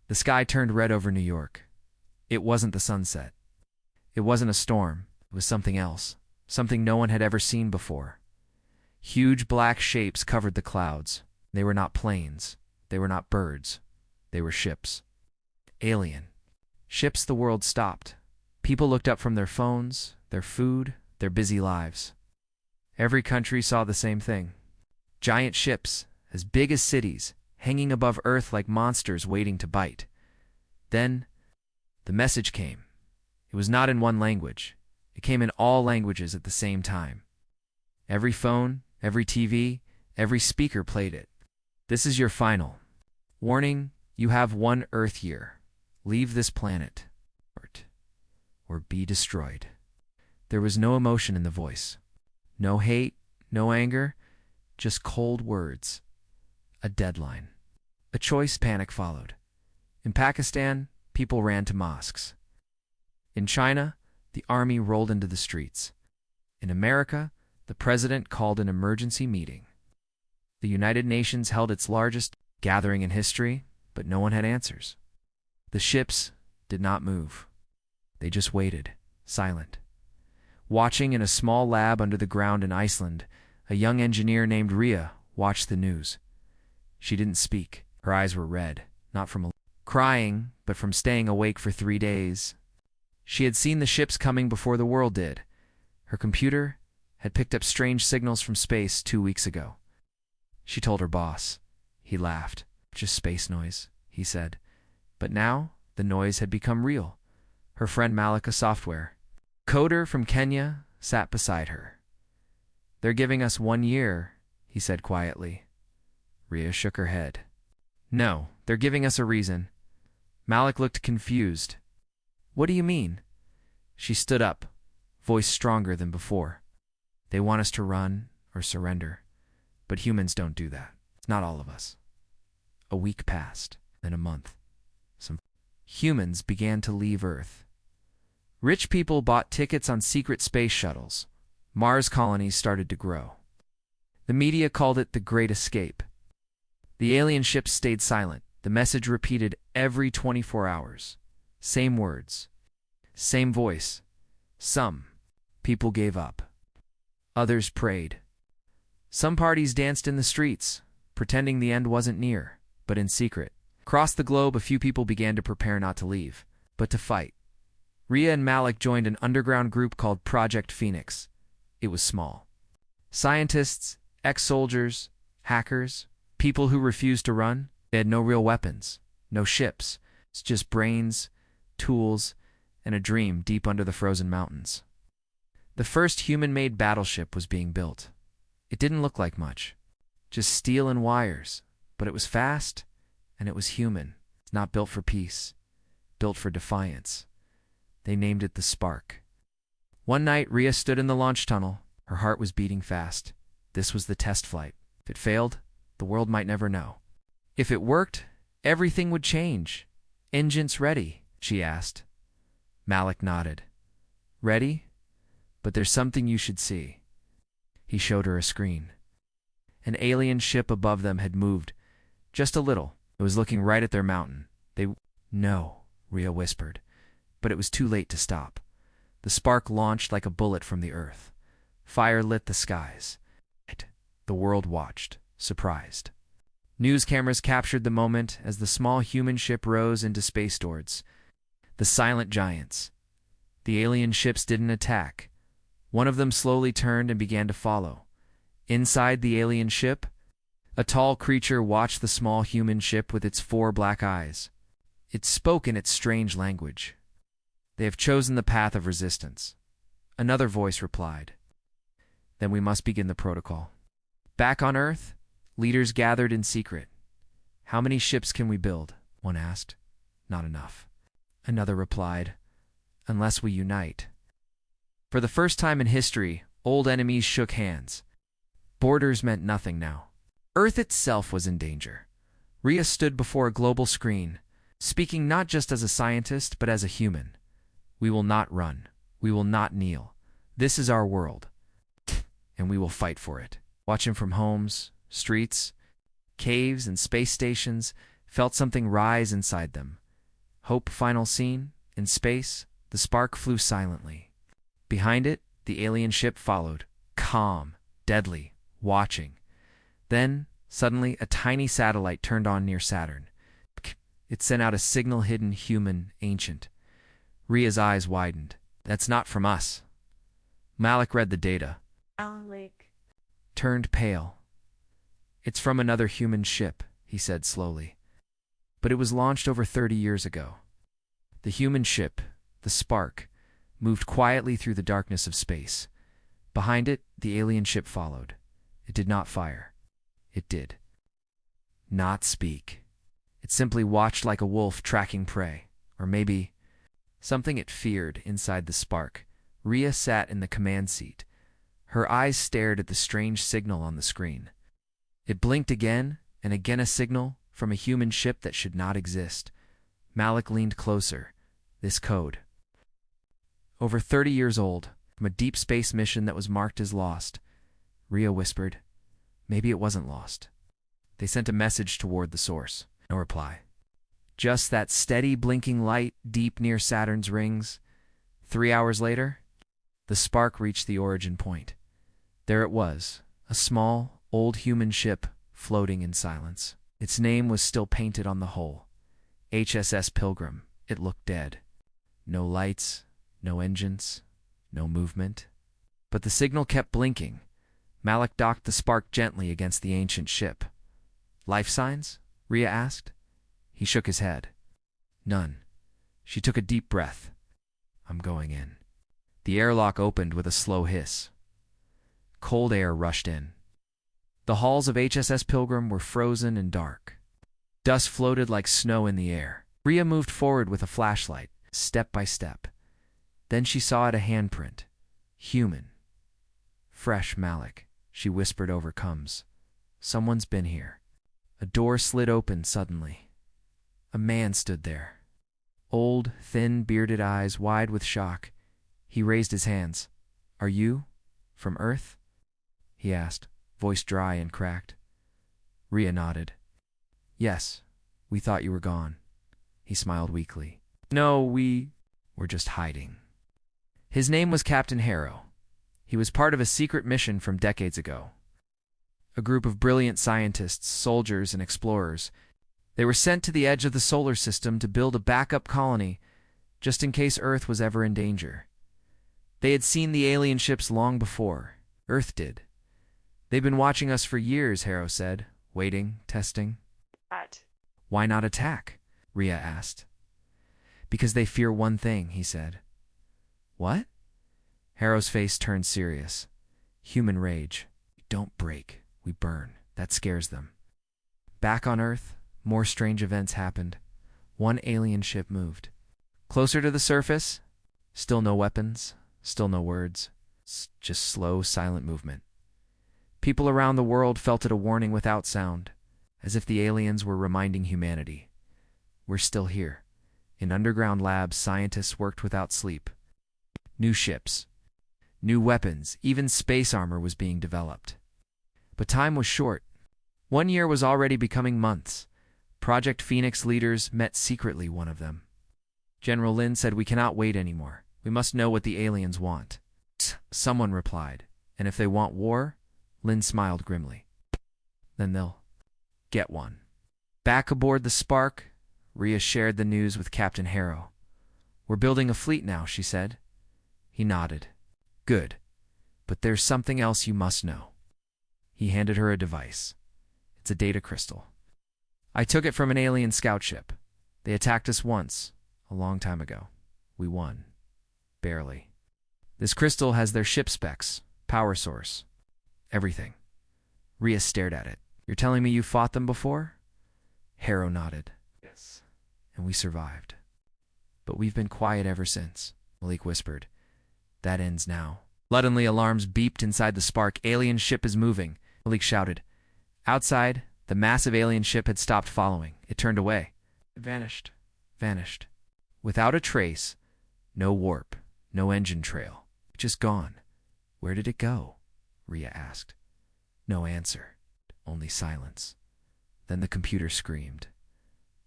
The sky turned red over New York. It wasn't the sunset. It wasn't a storm. It was something else. Something no one had ever seen before. Huge black shapes covered the clouds. They were not planes. They were not birds. They were ships. Alien. Ships. The world stopped. People looked up from their phones, their food, their busy lives. Every country saw the same thing. Giant ships, as big as cities, hanging above Earth like monsters waiting to bite. Then, the message came. It was not in one language. It came in all languages at the same time. Every phone, every TV, every speaker played it. This is your final. Warning, you have 1 Earth year. Leave this planet. Or be destroyed. There was no emotion in the voice. No hate, no anger, just cold words. A deadline. A choice. Panic followed. In Pakistan, people ran to mosques. In China, the army rolled into the streets. In America, the president called an emergency meeting. The United Nations held its largest gathering in history, but no one had answers. The ships did not move. They just waited, silent. Watching in a small lab under the ground in Iceland, a young engineer named Rhea watched the news. She didn't speak. Her eyes were red, not from crying, but from staying awake for 3 days. She had seen the ships coming before the world did. Her computer had picked up strange signals from space 2 weeks ago. She told her boss. He laughed. Just space noise, he said. But now, the noise had become real. Her friend Malik, a software coder from Kenya, sat beside her. They're giving us 1 year, he said quietly. Rhea shook her head. No, they're giving us a reason. Malik looked confused. What do you mean? She stood up, voice stronger than before. They want us to run or surrender, but humans don't do that. It's not all of us. A week passed, then a month. Some humans began to leave Earth. Rich people bought tickets on secret space shuttles. Mars colonies started to grow. The media called it the Great Escape. The alien ships stayed silent. The message repeated every 24 hours. Same words. Same voice. Some people gave up. Others prayed. Some parties danced in the streets, pretending the end wasn't near, but in secret. Across the globe, a few people began to prepare not to leave, but to fight. Rhea and Malik joined an underground group called Project Phoenix. It was small. Scientists, ex-soldiers, hackers, people who refused to run. They had no real weapons, no ships. It's just brains, tools, and a dream deep under the frozen mountains. The first human-made battleship was being built. It didn't look like much, just steel and wires, but it was fast, and it was human. It's not built for peace, built for defiance. They named it the Spark. One night, Rhea stood in the launch tunnel. Her heart was beating fast. This was the test flight. If it failed, the world might never know. If it worked, everything would change. Engines ready? She asked. Malik nodded. Ready? But there's something you should see. He showed her a screen. An alien ship above them had moved, just a little. It was looking right at their mountain. No, Rhea whispered. But it was too late to stop. The Spark launched like a bullet from the Earth. Fire lit the skies. The world watched, surprised. News cameras captured the moment as the small human ship rose into space towards the silent giants. The alien ships didn't attack. One of them slowly turned and began to follow. Inside the alien ship, a tall creature watched the small human ship with its 4 black eyes. It spoke in its strange language. They have chosen the path of resistance. Another voice replied. Then we must begin the protocol. Back on Earth, leaders gathered in secret. How many ships can we build? One asked. Not enough. Another replied. Unless we unite. For the first time in history, old enemies shook hands. Borders meant nothing now. Earth itself was in danger. Rhea stood before a global screen, speaking not just as a scientist, but as a human. We will not run. We will not kneel. This is our world, and we will fight for it. Watching from homes, streets, caves, and space stations, felt something rise inside them. Hope final scene, in space, the spark flew silently. Behind it, the alien ship followed, calm, deadly, watching. Then, suddenly, a tiny satellite turned on near Saturn. It sent out a signal hidden, human, ancient. Ria's eyes widened. That's not from us. Malik read the data. Alec. Turned pale. It's from another human ship, he said slowly. But it was launched over 30 years ago. The human ship, the Spark, moved quietly through the darkness of space. Behind it, the alien ship followed. It did not fire. It did not speak. It simply watched like a wolf tracking prey. Or maybe something it feared inside the Spark. Ria sat in the command seat. Her eyes stared at the strange signal on the screen. It blinked again, and again a signal from a human ship that should not exist. Malik leaned closer. This code. Over 30 years old, from a deep space mission that was marked as lost. Ria whispered, maybe it wasn't lost. They sent a message toward the source. No reply. Just that steady blinking light deep near Saturn's rings. 3 hours later, the Spark reached the origin point. There it was, a small, old human ship floating in silence. Its name was still painted on the hull. HSS Pilgrim. It looked dead. No lights, no engines, no movement. But the signal kept blinking. Malik docked the Spark gently against the ancient ship. Life signs? Ria asked. He shook his head. None. She took a deep breath. I'm going in. The airlock opened with a slow hiss. Cold air rushed in. The halls of HSS Pilgrim were frozen and dark. Dust floated like snow in the air. Ria moved forward with a flashlight, step by step. Then she saw it a handprint. Human. Fresh Malik, she whispered over Combs. Someone's been here. A door slid open suddenly. A man stood there. Old, thin, bearded eyes wide with shock. He raised his hands. Are you from Earth? He asked, voice dry and cracked. Ria nodded. Yes, we thought you were gone. He smiled weakly. No, we were just hiding. His name was Captain Harrow. He was part of a secret mission from decades ago. A group of brilliant scientists, soldiers, and explorers. They were sent to the edge of the solar system to build a backup colony, just in case Earth was ever in danger. They had seen the alien ships long before. Earth did. They've been watching us for years, Harrow said, waiting, testing. But Why not attack? Ria asked. Because they fear one thing, he said. What? Harrow's face turned serious. Human rage. We don't break, we burn. That scares them. Back on Earth, more strange events happened. One alien ship moved. Closer to the surface, still no weapons, still no words. Just slow, silent movement. People around the world felt it a warning without sound, as if the aliens were reminding humanity. We're still here. In underground labs, scientists worked without sleep. New ships, new weapons, even space armor was being developed. But time was short. 1 year was already becoming months. Project Phoenix leaders met secretly, one of them. General Lin said, we cannot wait anymore. We must know what the aliens want. Someone replied, and if they want war, Lin smiled grimly. Then they'll get one. Back aboard the Spark, Ria shared the news with Captain Harrow. We're building a fleet now, she said. He nodded. Good. But there's something else you must know. He handed her a device. It's a data crystal. I took it from an alien scout ship. They attacked us once, a long time ago. We won. Barely. This crystal has their ship specs, power source, everything. Ria stared at it. You're telling me you fought them before? Harrow nodded. Yes. And we survived. But we've been quiet ever since, Malik whispered. That ends now. Suddenly, alarms beeped inside the Spark. Alien ship is moving, Malik shouted. Outside, the massive alien ship had stopped following. It turned away. It vanished. Vanished. Without a trace. No warp. No engine trail. Just gone. Where did it go? Ria asked. No answer. Only silence. Then the computer screamed.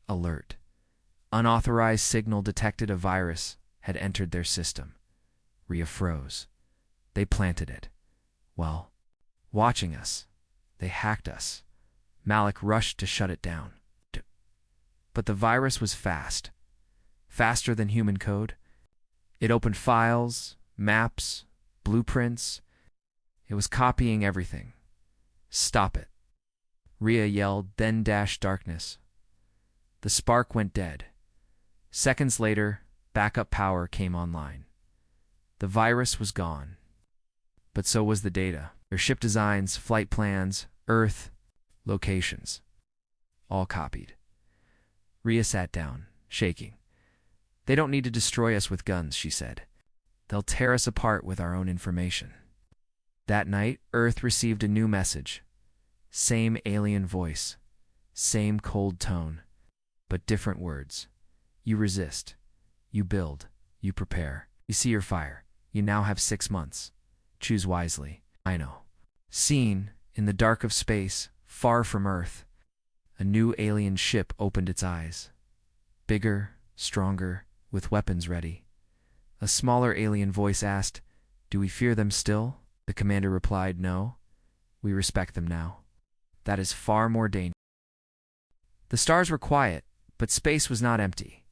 alert. Unauthorized signal detected a virus had entered their system. Rhea froze. They planted it. Well, watching us. They hacked us. Malik rushed to shut it down. But the virus was fast. Faster than human code. It opened files, maps, blueprints. It was copying everything. Stop it. Rhea yelled, then dashed darkness. The spark went dead. Seconds later, backup power came online. The virus was gone. But so was the data. Their ship designs, flight plans, Earth, locations. All copied. Rhea sat down, shaking. They don't need to destroy us with guns, she said. They'll tear us apart with our own information. That night, Earth received a new message. Same alien voice. Same cold tone. But different words. You resist. You build. You prepare. You see your fire. You now have 6 months. Choose wisely. I know. Seen, in the dark of space, far from Earth, a new alien ship opened its eyes. Bigger, stronger, with weapons ready. A smaller alien voice asked, "Do we fear them still?" The commander replied, "No. We respect them now. That is far more dangerous." The stars were quiet, but space was not empty.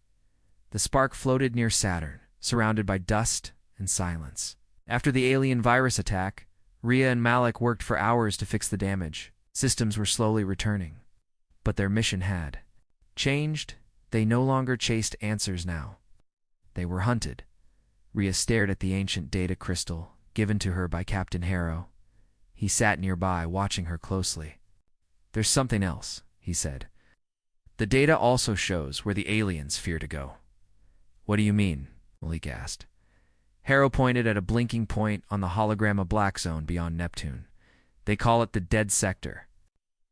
The spark floated near Saturn, surrounded by dust and silence. After the alien virus attack, Rhea and Malik worked for hours to fix the damage. Systems were slowly returning. But their mission had changed. They no longer chased answers now. They were hunted. Rhea stared at the ancient data crystal given to her by Captain Harrow. He sat nearby, watching her closely. "There's something else," he said. "The data also shows where the aliens fear to go." "What do you mean?" Malik asked. Harrow pointed at a blinking point on the hologram black zone beyond Neptune. "They call it the Dead Sector.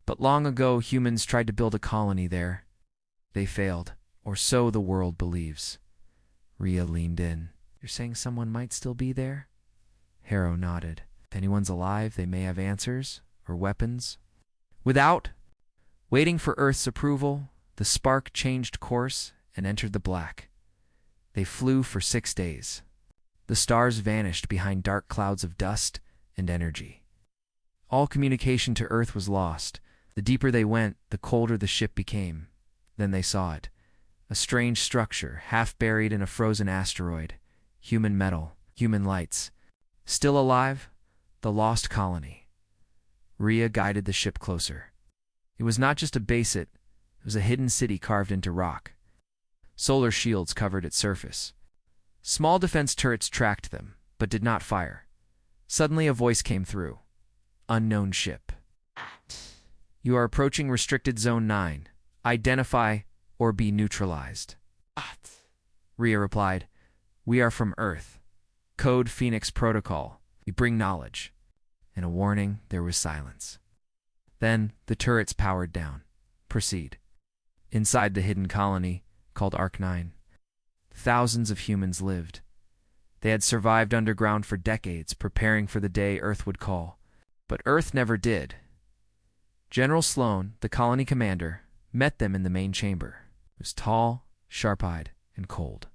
But long ago, humans tried to build a colony there. They failed, or so the world believes." Rhea leaned in. "You're saying someone might still be there?" Harrow nodded. "If anyone's alive, they may have answers, or weapons." Without waiting for Earth's approval, the spark changed course and entered the black. They flew for 6 days. The stars vanished behind dark clouds of dust and energy. All communication to Earth was lost. The deeper they went, the colder the ship became. Then they saw it. A strange structure, half buried in a frozen asteroid. Human metal, human lights. Still alive? The lost colony. Rhea guided the ship closer. It was not just a base, it was a hidden city carved into rock. Solar shields covered its surface. Small defense turrets tracked them, but did not fire. Suddenly a voice came through. "Unknown ship. You are approaching Restricted Zone 9. Identify or be neutralized." Rhea replied, "We are from Earth. Code Phoenix Protocol. We bring knowledge." And a warning, there was silence. Then the turrets powered down. "Proceed." Inside the hidden colony, called Arc-9, thousands of humans lived. They had survived underground for decades, preparing for the day Earth would call. But Earth never did. General Sloan, the colony commander, met them in the main chamber. He was tall, sharp-eyed, and cold.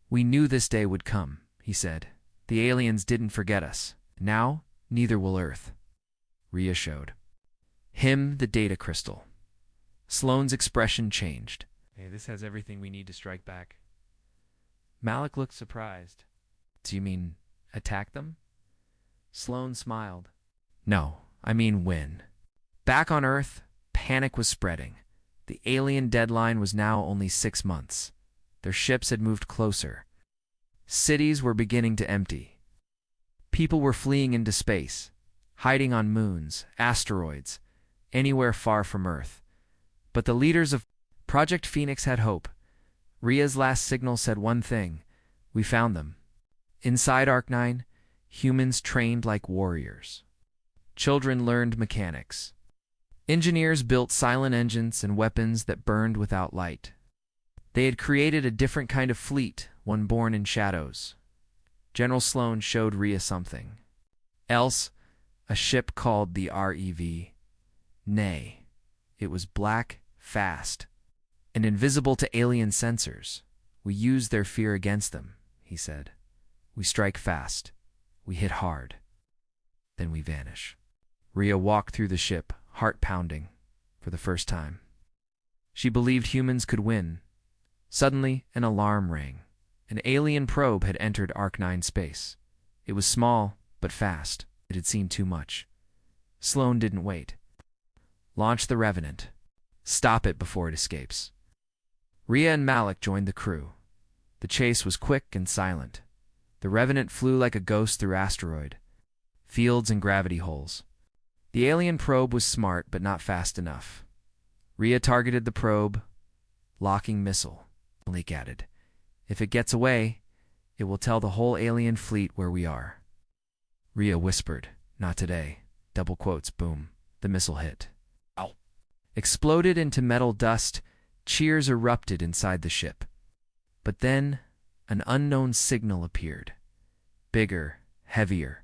"We knew this day would come," he said. "The aliens didn't forget us. Now, neither will Earth." Rhea showed him the data crystal. Sloan's expression changed. "Hey, this has everything we need to strike back." Malik looked surprised. "Do you mean attack them?" Sloan smiled. "No, I mean win." Back on Earth, panic was spreading. The alien deadline was now only 6 months. Their ships had moved closer. Cities were beginning to empty. People were fleeing into space, hiding on moons, asteroids, anywhere far from Earth. But the leaders of Project Phoenix had hope. Rhea's last signal said one thing: "We found them." Inside Arc-9, humans trained like warriors. Children learned mechanics. Engineers built silent engines and weapons that burned without light. They had created a different kind of fleet, one born in shadows. General Sloan showed Rhea something else, a ship called the REV. Nay, it was black, fast. and invisible to alien sensors. We use their fear against them, he said. We strike fast. We hit hard. Then we vanish. Rhea walked through the ship, heart pounding, for the first time. She believed humans could win. Suddenly, an alarm rang. An alien probe had entered Arc-9 space. It was small, but fast. It had seen too much. Sloane didn't wait. Launch the Revenant. Stop it before it escapes. Rhea and Malik joined the crew. The chase was quick and silent. The Revenant flew like a ghost through asteroid, fields and gravity holes. The alien probe was smart, but not fast enough. Rhea targeted the probe. Locking missile. Malik added, if it gets away, it will tell the whole alien fleet where we are. Rhea whispered, not today. Double quotes, boom. The missile hit. Ow. Exploded into metal dust. Cheers erupted inside the ship. But then, an unknown signal appeared. Bigger, heavier.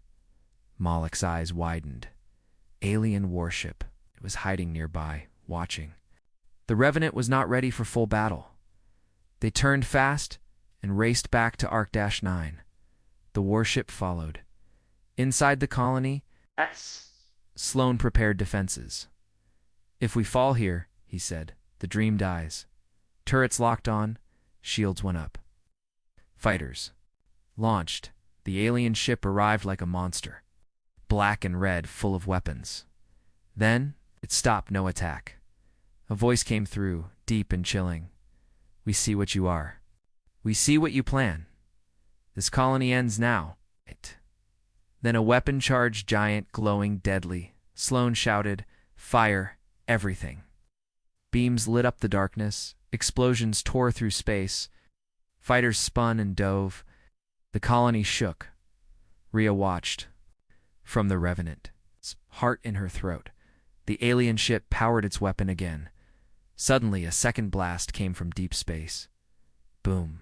Malik's eyes widened. Alien warship. It was hiding nearby, watching. The Revenant was not ready for full battle. They turned fast and raced back to Arc-9. The warship followed. Inside the colony, Sloane prepared defenses. If we fall here, he said, the dream dies. Turrets locked on, shields went up. Fighters. Launched. The alien ship arrived like a monster. Black and red, full of weapons. Then, it stopped no attack. A voice came through, deep and chilling. We see what you are. We see what you plan. This colony ends now. Then a weapon-charged giant, glowing deadly. Sloane shouted, fire, everything. Beams lit up the darkness. Explosions tore through space. Fighters spun and dove. The colony shook. Rhea watched. From the Revenant, heart in her throat, the alien ship powered its weapon again. Suddenly, a second blast came from deep space. Boom.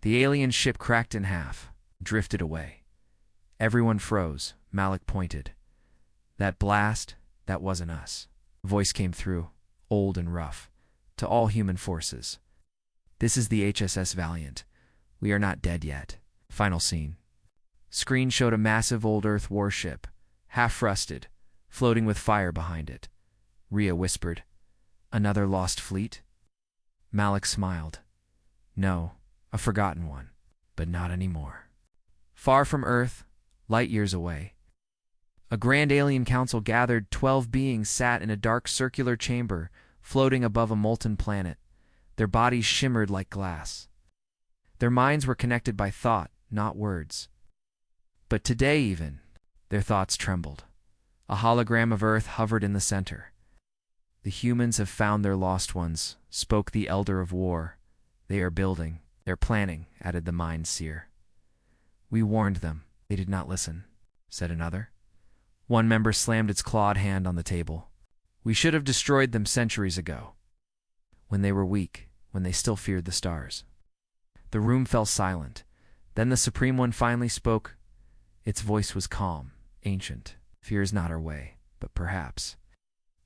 The alien ship cracked in half, drifted away. Everyone froze. Malik pointed. That blast, that wasn't us. A voice came through, old and rough, to all human forces. This is the HSS Valiant. We are not dead yet. Final scene. Screen showed a massive old Earth warship, half-rusted, floating with fire behind it. Rhea whispered, another lost fleet? Malik smiled. No, a forgotten one, but not anymore. Far from Earth, light years away, a grand alien council gathered. 12 beings sat in a dark circular chamber, floating above a molten planet. Their bodies shimmered like glass. Their minds were connected by thought, not words. But today even, their thoughts trembled. A hologram of Earth hovered in the center. The humans have found their lost ones, spoke the Elder of War. They are building, they're planning, added the Mind Seer. We warned them, they did not listen, said another. One member slammed its clawed hand on the table. We should have destroyed them centuries ago. When they were weak, when they still feared the stars. The room fell silent. Then the Supreme One finally spoke. Its voice was calm, ancient. Fear is not our way, but perhaps.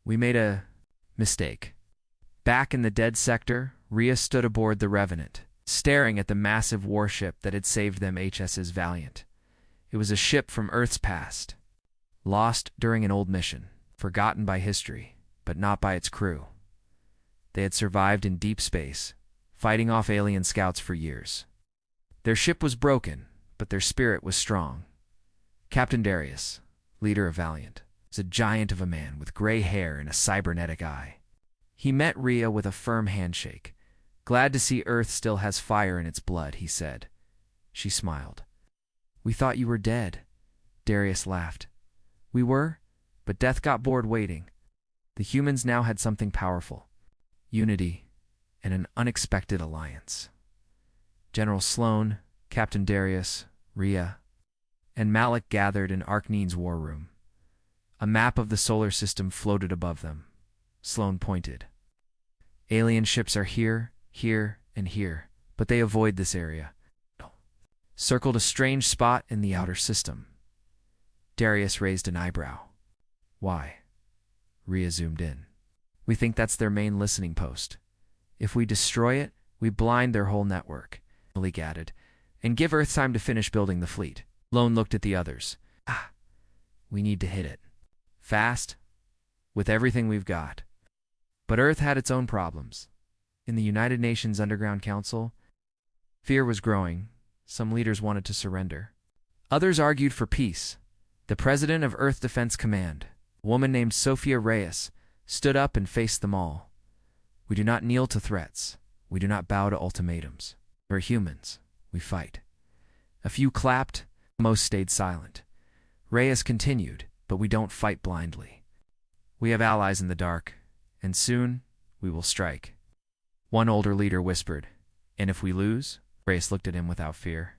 We made a mistake. Back in the dead sector, Rhea stood aboard the Revenant, staring at the massive warship that had saved them. HSS Valiant. It was a ship from Earth's past, lost during an old mission, forgotten by history, but not by its crew. They had survived in deep space, fighting off alien scouts for years. Their ship was broken, but their spirit was strong. Captain Darius, leader of Valiant, was a giant of a man with gray hair and a cybernetic eye. He met Rhea with a firm handshake. Glad to see Earth still has fire in its blood, he said. She smiled. We thought you were dead. Darius laughed. We were, but death got bored waiting. The humans now had something powerful. Unity and an unexpected alliance. General Sloane, Captain Darius, Rhea, and Malik gathered in Arc-9's war room. A map of the solar system floated above them. Sloane pointed. Alien ships are here, here, and here, but they avoid this area. Circled a strange spot in the outer system. Darius raised an eyebrow. Why? Rhea zoomed in. We think that's their main listening post. If we destroy it, we blind their whole network, Malik added, and give Earth time to finish building the fleet. Lone looked at the others. We need to hit it. Fast, with everything we've got. But Earth had its own problems. In the United Nations Underground Council, fear was growing. Some leaders wanted to surrender. Others argued for peace. The president of Earth Defense Command, a woman named Sophia Reyes, stood up and faced them all. We do not kneel to threats. We do not bow to ultimatums. We're humans. We fight. A few clapped. Most stayed silent. Reyes continued, but we don't fight blindly. We have allies in the dark, and soon we will strike. One older leader whispered, and if we lose? Reyes looked at him without fear.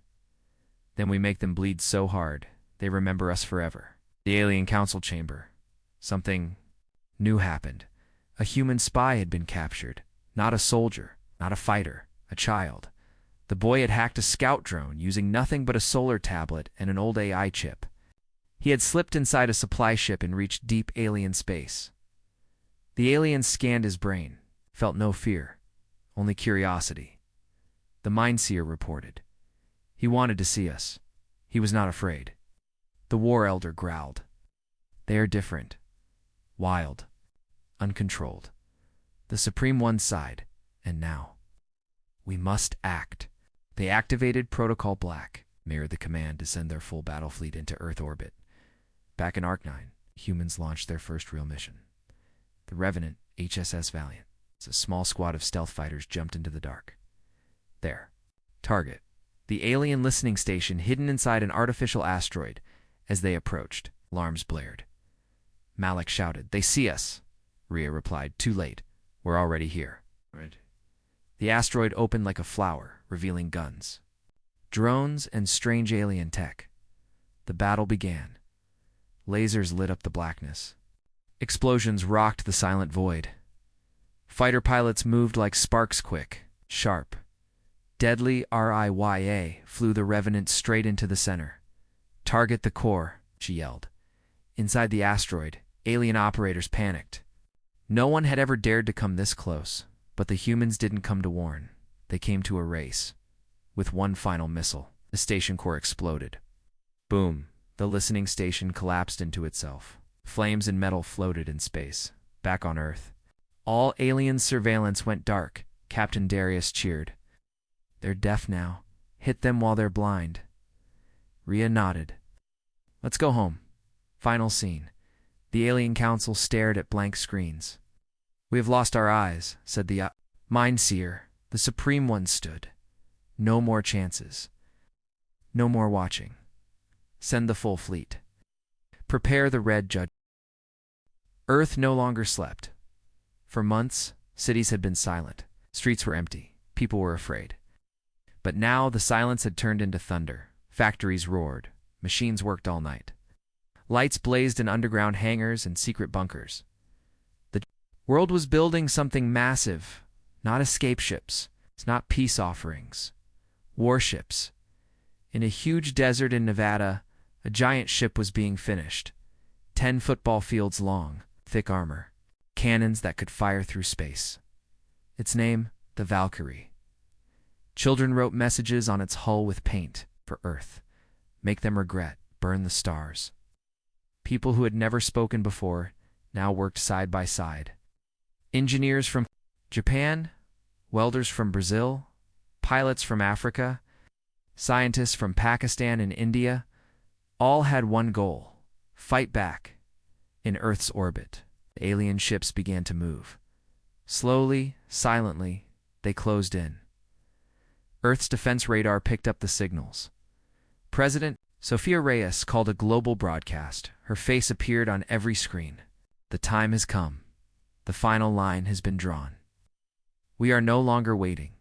Then we make them bleed so hard, they remember us forever. The alien council chamber. Something new happened. A human spy had been captured. Not a soldier, not a fighter, a child. The boy had hacked a scout drone using nothing but a solar tablet and an old AI chip. He had slipped inside a supply ship and reached deep alien space. The alien scanned his brain, felt no fear, only curiosity. The Mindseer reported. He wanted to see us. He was not afraid. The War Elder growled. They are different. Wild. Uncontrolled. The Supreme One sighed, and now. We must act. They activated Protocol Black, mirrored the command to send their full battle fleet into Earth orbit. Back in Arc-9, humans launched their first real mission. The Revenant HSS Valiant. A small squad of stealth fighters jumped into the dark. There. Target. The alien listening station hidden inside an artificial asteroid. As they approached, alarms blared. Malik shouted, "They see us!" Rhea replied, "Too late. We're already here." The asteroid opened like a flower, revealing guns, drones, and strange alien tech. The battle began. Lasers lit up the blackness. Explosions rocked the silent void. Fighter pilots moved like sparks quick, sharp. Deadly RIYA flew the Revenant straight into the center. "Target the core," she yelled. Inside the asteroid, alien operators panicked. No one had ever dared to come this close, but the humans didn't come to warn. They came to erase. With one final missile, the station core exploded. Boom! The listening station collapsed into itself. Flames and metal floated in space. Back on Earth, all alien surveillance went dark. Captain Darius cheered. "They're deaf now. Hit them while they're blind." Rhea nodded. "Let's go home." Final scene. The alien council stared at blank screens. "We have lost our eyes," said the Mindseer. The Supreme One stood. "No more chances. No more watching. Send the full fleet. Prepare the Red Judge." Earth no longer slept. For months, cities had been silent. Streets were empty. People were afraid. But now the silence had turned into thunder. Factories roared. Machines worked all night. Lights blazed in underground hangars and secret bunkers. The world was building something massive, not escape ships, not peace offerings, warships. In a huge desert in Nevada, a giant ship was being finished. 10 football fields long, thick armor, cannons that could fire through space. Its name, the Valkyrie. Children wrote messages on its hull with paint for Earth. Make them regret, burn the stars. People who had never spoken before now worked side by side. Engineers from Japan, welders from Brazil, pilots from Africa, scientists from Pakistan and India, all had one goal: fight back. In Earth's orbit, the alien ships began to move. Slowly, silently, they closed in. Earth's defense radar picked up the signals. President Sophia Reyes called a global broadcast. Her face appeared on every screen. "The time has come. The final line has been drawn. We are no longer waiting.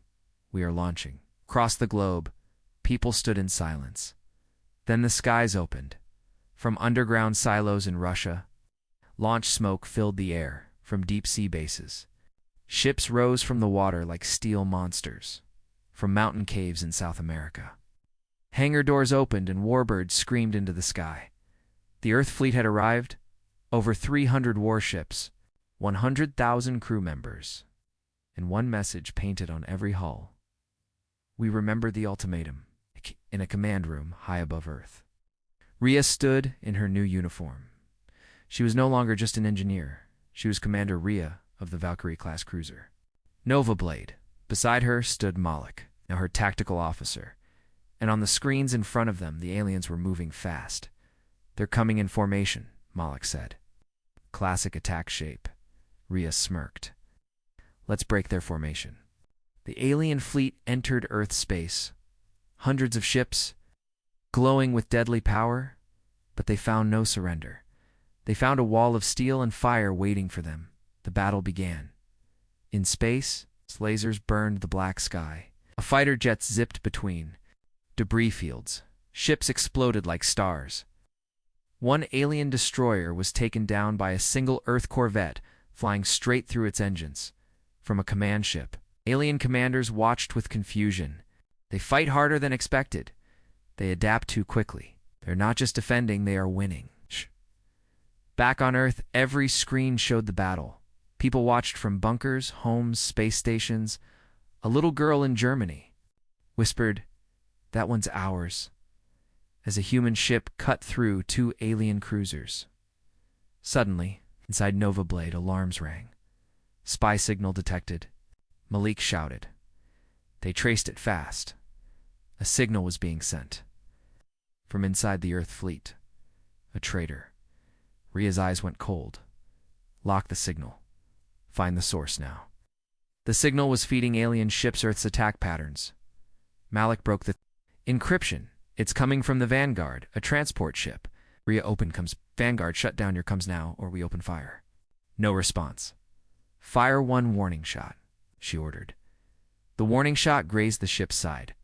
We are launching." Across the globe, people stood in silence. Then the skies opened. From underground silos in Russia, launch smoke filled the air from deep-sea bases. Ships rose from the water like steel monsters, from mountain caves in South America. Hangar doors opened and warbirds screamed into the sky. The Earth fleet had arrived, over 300 warships, 100,000 crew members. and one message painted on every hull. We remember the ultimatum, in a command room high above Earth. Rhea stood in her new uniform. She was no longer just an engineer. She was Commander Rhea of the Valkyrie-class cruiser. Nova Blade. Beside her stood Moloch, now her tactical officer. And on the screens in front of them, the aliens were moving fast. "They're coming in formation," Moloch said. "Classic attack shape." Rhea smirked. "Let's break their formation." The alien fleet entered Earth space. Hundreds of ships, glowing with deadly power, but they found no surrender. They found a wall of steel and fire waiting for them. The battle began. In space, lasers burned the black sky. Fighter jets zipped between debris fields. Ships exploded like stars. One alien destroyer was taken down by a single Earth corvette flying straight through its engines. From a command ship, alien commanders watched with confusion. They fight harder than expected. They adapt too quickly. They're not just defending, they are winning. Back on Earth, every screen showed the battle. People watched from bunkers, homes, space stations. A little girl in Germany whispered, "That one's ours," as a human ship cut through two alien cruisers. Suddenly, inside Nova Blade, alarms rang. Spy signal detected. Malik shouted. They traced it fast. A signal was being sent. From inside the Earth fleet. A traitor. Rhea's eyes went cold. Lock the signal. Find the source now. The signal was feeding alien ships Earth's attack patterns. Malik broke the encryption. "It's coming from the Vanguard, a transport ship." Rhea opened comes. "Vanguard, shut down your comes now, or we open fire." No response. "Fire one warning shot," she ordered. The warning shot grazed the ship's side.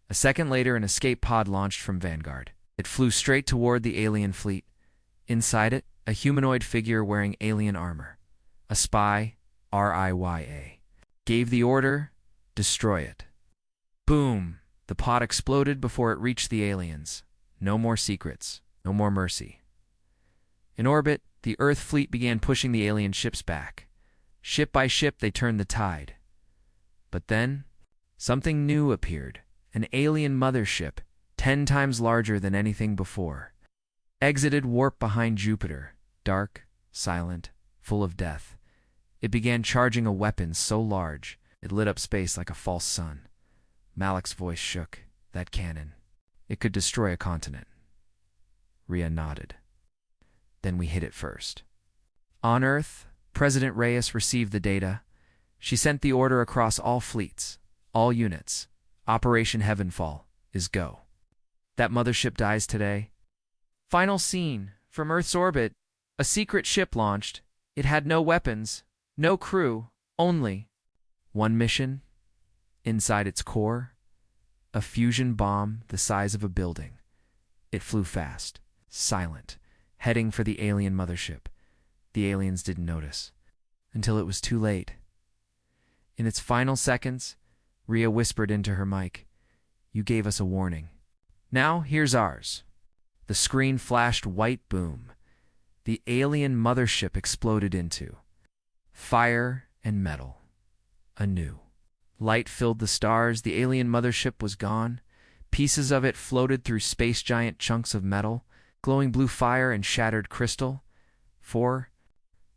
A second later, an escape pod launched from Vanguard. It flew straight toward the alien fleet. Inside it, a humanoid figure wearing alien armor. A spy, Rhya, gave the order, "Destroy it." Boom! The pod exploded before it reached the aliens. No more secrets. No more mercy. In orbit, the Earth fleet began pushing the alien ships back. Ship by ship, they turned the tide. But then, something new appeared. An alien mothership, 10 times larger than anything before. Exited warp behind Jupiter, dark, silent, full of death. It began charging a weapon so large, it lit up space like a false sun. Malik's voice shook. That cannon. It could destroy a continent. Rhea nodded. Then we hit it first. On Earth, President Reyes received the data. She sent the order across all fleets, all units. Operation Heavenfall is go. That mothership dies today. Final scene. From Earth's orbit, a secret ship launched. It had no weapons, no crew, only one mission. Inside its core, a fusion bomb the size of a building. It flew fast, silent, heading for the alien mothership. The aliens didn't notice, until it was too late. In its final seconds, Rhea whispered into her mic, "You gave us a warning. Now, here's ours." The screen flashed white boom. The alien mothership exploded into fire and metal. Anew. Light filled the stars. The alien mothership was gone. Pieces of it floated through space, giant chunks of metal, glowing blue fire and shattered crystal. For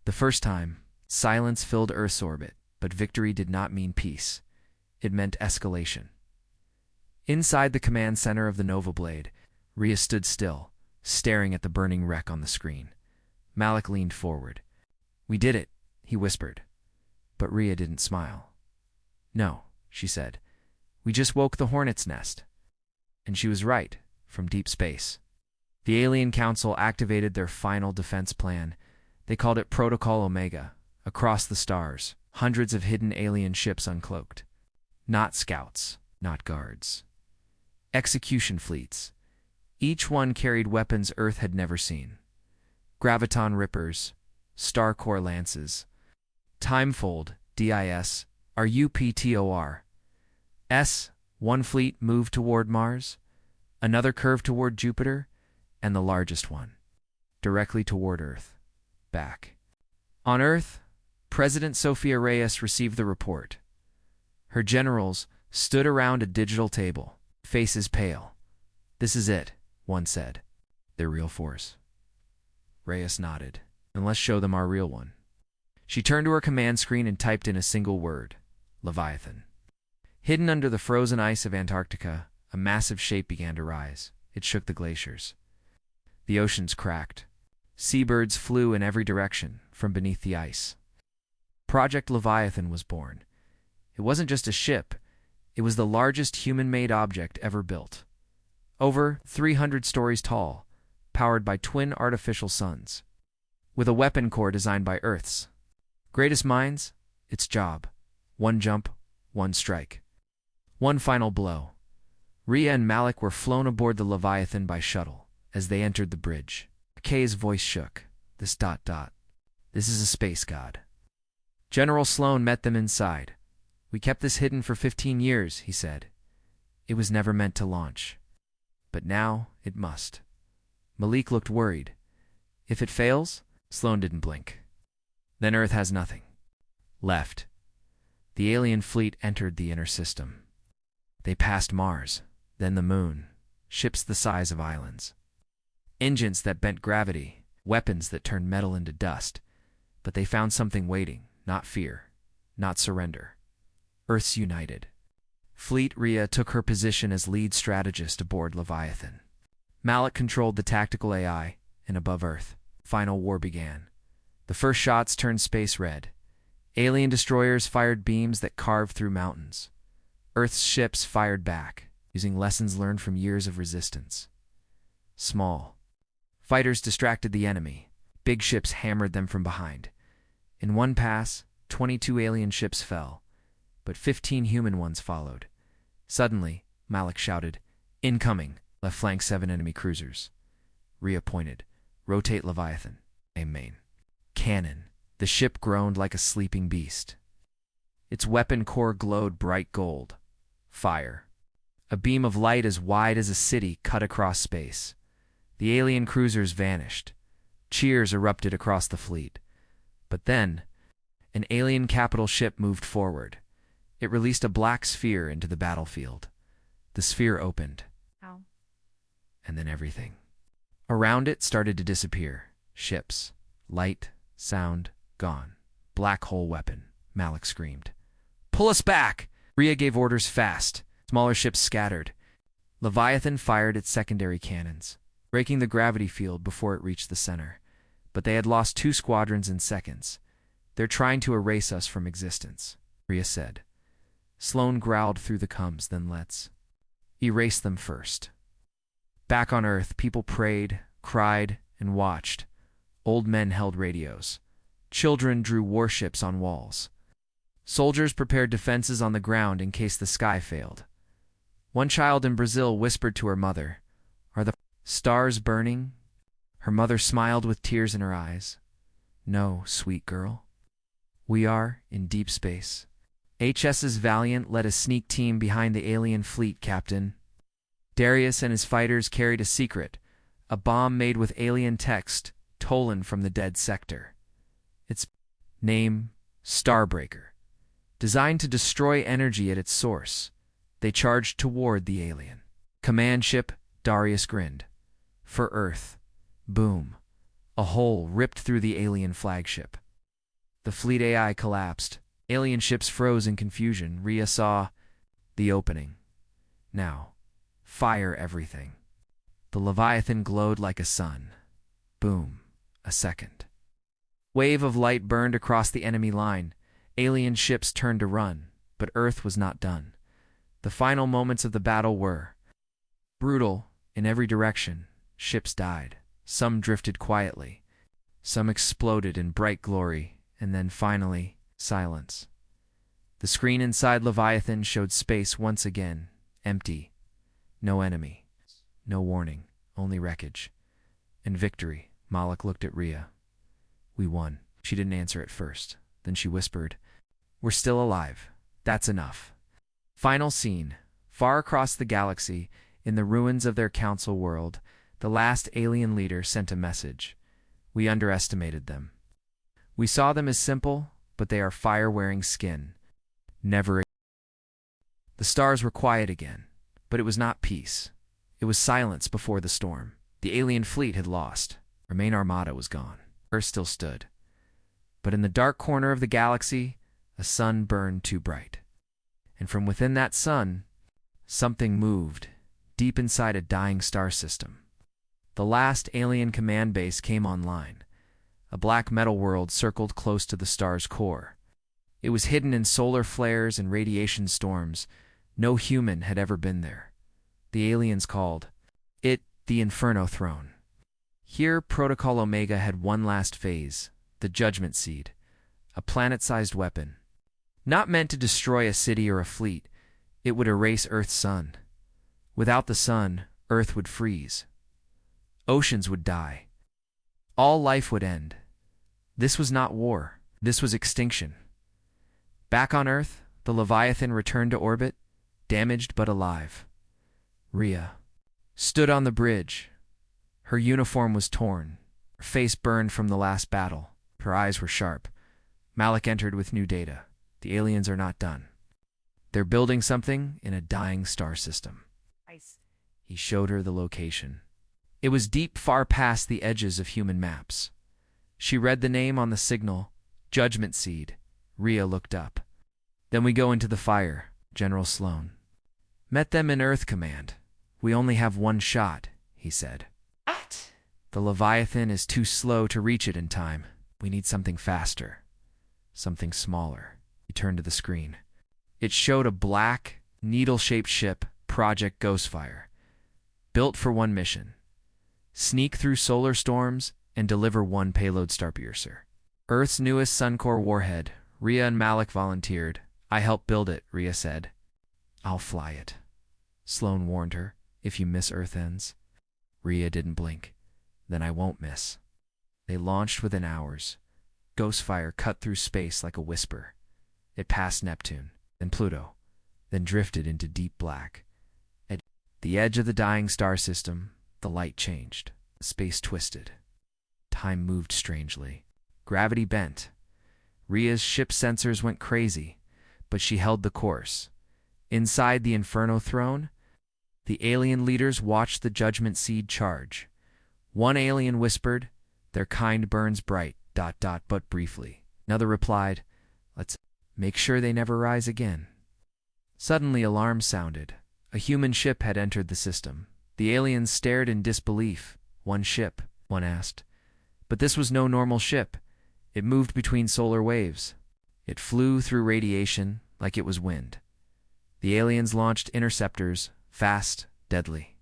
the first time, silence filled Earth's orbit, but victory did not mean peace. It meant escalation. Inside the command center of the Nova Blade, Rhea stood still, staring at the burning wreck on the screen. Malik leaned forward. "We did it," he whispered. But Rhea didn't smile. "No," she said. "We just woke the hornet's nest." And she was right, from deep space. The Alien Council activated their final defense plan. They called it Protocol Omega. Across the stars, hundreds of hidden alien ships uncloaked. Not scouts, not guards. Execution fleets. Each one carried weapons Earth had never seen. Graviton Rippers, Starcore Lances, Timefold, DIS, RUPTOR. One fleet moved toward Mars, another curved toward Jupiter, and the largest one, directly toward Earth. Back. On Earth, President Sofia Reyes received the report. Her generals stood around a digital table, faces pale. "This is it," one said. "Their real force." Reyes nodded. "And let's show them our real one." She turned to her command screen and typed in a single word: Leviathan. Hidden under the frozen ice of Antarctica, a massive shape began to rise. It shook the glaciers. The oceans cracked. Seabirds flew in every direction from beneath the ice. Project Leviathan was born. It wasn't just a ship. It was the largest human-made object ever built. Over 300 stories tall, powered by twin artificial suns. With a weapon core designed by Earth's greatest minds, its job: one jump, one strike. One final blow. Rhea and Malik were flown aboard the Leviathan by shuttle. As they entered the bridge, Kay's voice shook. This ... This is a space god. General Sloan met them inside. "We kept this hidden for 15 years, he said. "It was never meant to launch. But now it must." Malik looked worried. "If it fails?" Sloan didn't blink. "Then Earth has nothing left." The alien fleet entered the inner system. They passed Mars, then the Moon, ships the size of islands. Engines that bent gravity, weapons that turned metal into dust. But they found something waiting, not fear, not surrender. Earth's united. Fleet Rhea took her position as lead strategist aboard Leviathan. Malik controlled the tactical AI, and above Earth, final war began. The first shots turned space red. Alien destroyers fired beams that carved through mountains. Earth's ships fired back, using lessons learned from years of resistance. Small fighters distracted the enemy. Big ships hammered them from behind. In one pass, 22 alien ships fell, but 15 human ones followed. Suddenly, Malik shouted, "Incoming!" Left flank 7 enemy cruisers. Rhea pointed. "Rotate Leviathan. Aim main." Cannon. The ship groaned like a sleeping beast. Its weapon core glowed bright gold. Fire. A beam of light as wide as a city cut across space. The alien cruisers vanished. Cheers erupted across the fleet. But then, an alien capital ship moved forward. It released a black sphere into the battlefield. The sphere opened. Ow. And then everything around it started to disappear. Ships, light, sound, gone. "Black hole weapon," Malik screamed. "Pull us back!" Rhea gave orders fast. Smaller ships scattered. Leviathan fired its secondary cannons, breaking the gravity field before it reached the center. But they had lost 2 squadrons in seconds. "They're trying to erase us from existence," Rhea said. Sloan growled through the cums, "Then let's erase them first." Back on Earth, people prayed, cried, and watched. Old men held radios. Children drew warships on walls. Soldiers prepared defenses on the ground in case the sky failed. One child in Brazil whispered to her mother, "Are the stars burning?" Her mother smiled with tears in her eyes. "No, sweet girl. We are in deep space." HSS Valiant led a sneak team behind the alien fleet, Captain. Darius and his fighters carried a secret, a bomb made with alien text stolen from the dead sector. Its name, Starbreaker. Designed to destroy energy at its source, they charged toward the alien command ship. Darius grinned. For Earth. Boom. A hole ripped through the alien flagship. The fleet AI collapsed. Alien ships froze in confusion. Rhea saw the opening. Now, fire everything. The Leviathan glowed like a sun. Boom. A second. Wave of light burned across the enemy line. Alien ships turned to run, but Earth was not done. The final moments of the battle were brutal. In every direction, ships died. Some drifted quietly. Some exploded in bright glory, and then finally, silence. The screen inside Leviathan showed space once again, empty. No enemy. No warning, only wreckage. And victory. Malik looked at Rhea. "We won." She didn't answer at first. Then she whispered, "We're still alive. That's enough." Final scene. Far across the galaxy, in the ruins of their council world, the last alien leader sent a message. "We underestimated them. We saw them as simple, but they are fire-wearing skin. Never. The stars were quiet again, but it was not peace. It was silence before the storm. The alien fleet had lost. Our main armada was gone. Earth still stood. But in the dark corner of the galaxy, a sun burned too bright. And from within that sun, something moved, deep inside a dying star system. The last alien command base came online. A black metal world circled close to the star's core. It was hidden in solar flares and radiation storms. No human had ever been there. The aliens called it the Inferno Throne. Here, Protocol Omega had one last phase, the Judgment Seed, a planet-sized weapon. Not meant to destroy a city or a fleet, it would erase Earth's sun. Without the sun, Earth would freeze. Oceans would die. All life would end. This was not war. This was extinction. Back on Earth, the Leviathan returned to orbit, damaged but alive. Rhea stood on the bridge. Her uniform was torn. Her face burned from the last battle. Her eyes were sharp. Malik entered with new data. The aliens are not done. They're building something in a dying star system. He showed her the location. It was deep far past the edges of human maps. She read the name on the signal, Judgment Seed. Rhea looked up. Then we go into the fire, General Sloan. Met them in Earth Command. We only have one shot, he said. What? The Leviathan is too slow to reach it in time. We need something faster. Something smaller. He turned to the screen. It showed a black, needle-shaped ship, Project Ghostfire. Built for one mission. Sneak through solar storms and deliver one payload starpiercer. Earth's newest Suncore warhead. Rhea and Malik volunteered. I helped build it, Rhea said. I'll fly it. Sloan warned her. If you miss Earth ends. Rhea didn't blink. Then I won't miss. They launched within hours. Ghostfire cut through space like a whisper. It passed Neptune, then Pluto, then drifted into deep black. At the edge of the dying star system, the light changed. Space twisted. Time moved strangely. Gravity bent. Rhea's ship sensors went crazy, but she held the course. Inside the Inferno Throne, the alien leaders watched the Judgment Seed charge. One alien whispered, "Their kind burns bright, ... but briefly." Another replied, "Let's make sure they never rise again." Suddenly alarms sounded. A human ship had entered the system. The aliens stared in disbelief. One ship, one asked. But this was no normal ship. It moved between solar waves. It flew through radiation like it was wind. The aliens launched interceptors, fast, deadly.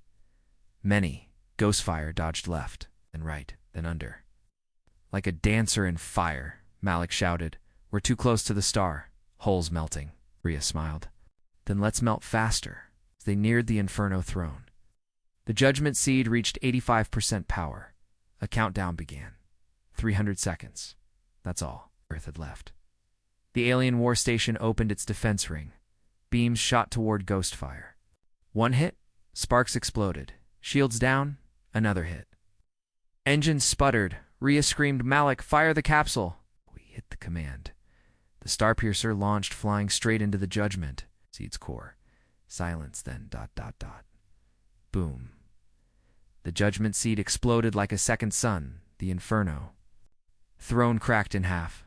Many, Ghostfire dodged left, then right, then under. Like a dancer in fire, Malik shouted. We're too close to the star. Holes melting. Rhea smiled. Then let's melt faster. As they neared the Inferno Throne. The Judgment Seed reached 85% power. A countdown began. 300 seconds. That's all Earth had left. The alien war station opened its defense ring. Beams shot toward Ghostfire. One hit, sparks exploded. Shields down, another hit. Engines sputtered. Rhea screamed, Malik, fire the capsule. We hit the command. The Starpiercer launched, flying straight into the Judgment Seed's core. Silence, then ... Boom. The Judgment Seed exploded like a second sun, the Inferno. Throne cracked in half.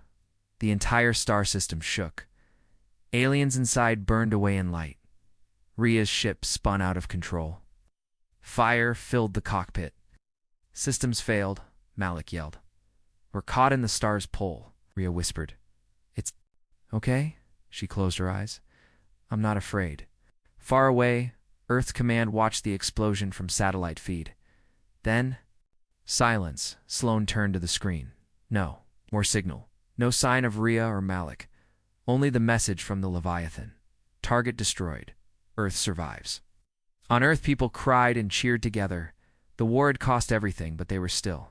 The entire star system shook. Aliens inside burned away in light. Rhea's ship spun out of control. Fire filled the cockpit. Systems failed, Malik yelled. We're caught in the star's pull, Rhea whispered. It's okay? She closed her eyes. I'm not afraid. Far away, Earth's command watched the explosion from satellite feed. Then, silence. Sloan turned to the screen. No, more signal. No sign of Rhea or Malik. Only the message from the Leviathan. Target destroyed. Earth survives. On Earth, people cried and cheered together. The war had cost everything, but they were still.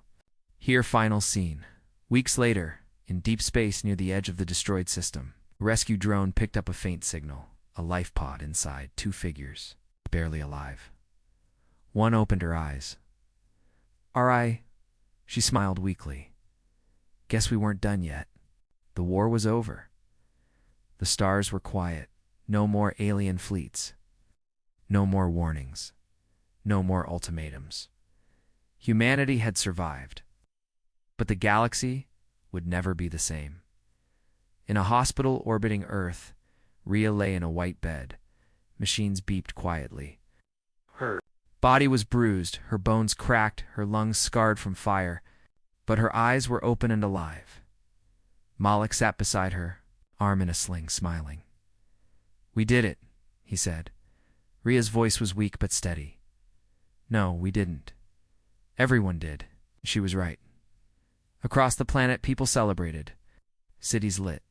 Here, final scene. Weeks later, in deep space near the edge of the destroyed system, a rescue drone picked up a faint signal. A life pod inside, 2 figures, barely alive. One opened her eyes. She smiled weakly. Guess we weren't done yet. The war was over. The stars were quiet. No more alien fleets. No more warnings. No more ultimatums. Humanity had survived. But the galaxy would never be the same. In a hospital orbiting Earth, Rhea lay in a white bed. Machines beeped quietly. Her body was bruised, her bones cracked, her lungs scarred from fire, but her eyes were open and alive. Malik sat beside her, arm in a sling, smiling. "We did it," he said. Rhea's voice was weak but steady. "No, we didn't. Everyone did." She was right. Across the planet, people celebrated. Cities lit.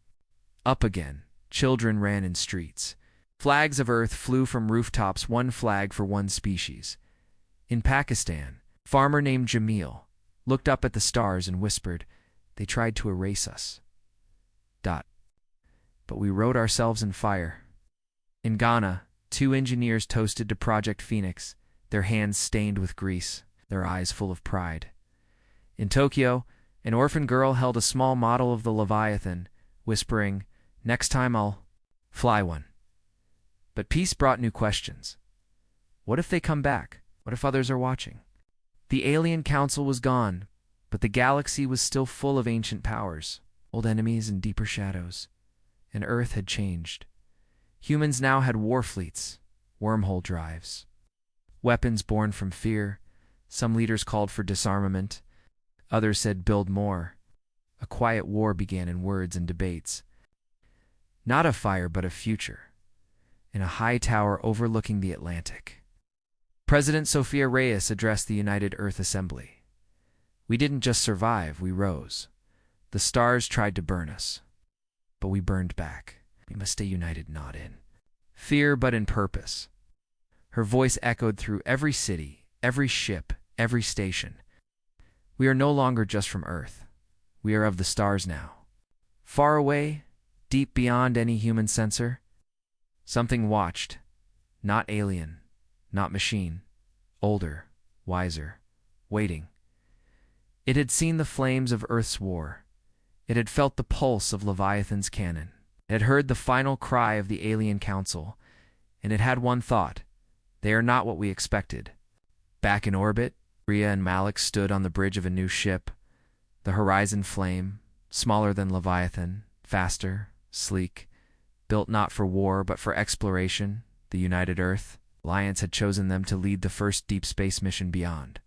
Up again, children ran in streets. Flags of Earth flew from rooftops, one flag for one species. In Pakistan, a farmer named Jamil looked up at the stars and whispered, "They tried to erase us. But we wrote ourselves in fire." In Ghana, 2 engineers toasted to Project Phoenix, their hands stained with grease, their eyes full of pride. In Tokyo, an orphan girl held a small model of the Leviathan, whispering, "Next time I'll fly one." But peace brought new questions. What if they come back? What if others are watching? The alien council was gone, but the galaxy was still full of ancient powers, old enemies and deeper shadows. And Earth had changed. Humans now had war fleets, wormhole drives, weapons born from fear. Some leaders called for disarmament. Others said build more. A quiet war began in words and debates. Not a fire, but a future. In a high tower overlooking the Atlantic, President Sophia Reyes addressed the United Earth Assembly. "We didn't just survive, we rose. The stars tried to burn us, but we burned back. We must stay united, not in fear, but in purpose." Her voice echoed through every city, every ship, every station. "We are no longer just from Earth. We are of the stars now. Far away, deep beyond any human sensor." Something watched. Not alien, not machine. Older, wiser, waiting. It had seen the flames of Earth's war. It had felt the pulse of Leviathan's cannon. It had heard the final cry of the alien council. And it had one thought: they are not what we expected. Back in orbit, Rhea and Malik stood on the bridge of a new ship. The Horizon Flame, smaller than Leviathan, faster, sleek, built not for war but for exploration. The United Earth Alliance had chosen them to lead the first deep space mission beyond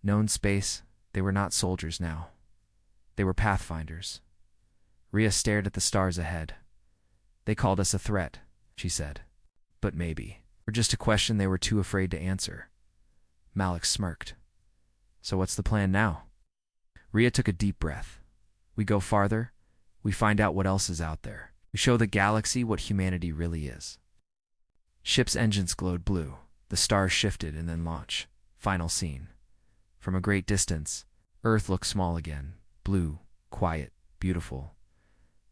known space. They were not soldiers now. They were pathfinders. Rhea stared at the stars ahead. "They called us a threat," she said. "But maybe. Or just a question they were too afraid to answer." Malik smirked. "So what's the plan now?" Rhea took a deep breath. "We go farther. We find out what else is out there. We show the galaxy what humanity really is." Ship's engines glowed blue. The stars shifted and then launch. Final scene. From a great distance, Earth looked small again. Blue, quiet, beautiful.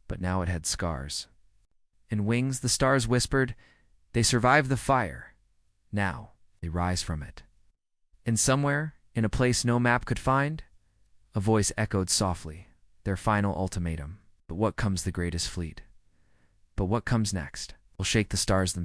But now it had scars. In wings, the stars whispered, "They survived the fire. Now they rise from it." And somewhere, in a place no map could find, a voice echoed softly, their final ultimatum. "But what comes the greatest fleet? But what comes next? Will shake the stars themselves."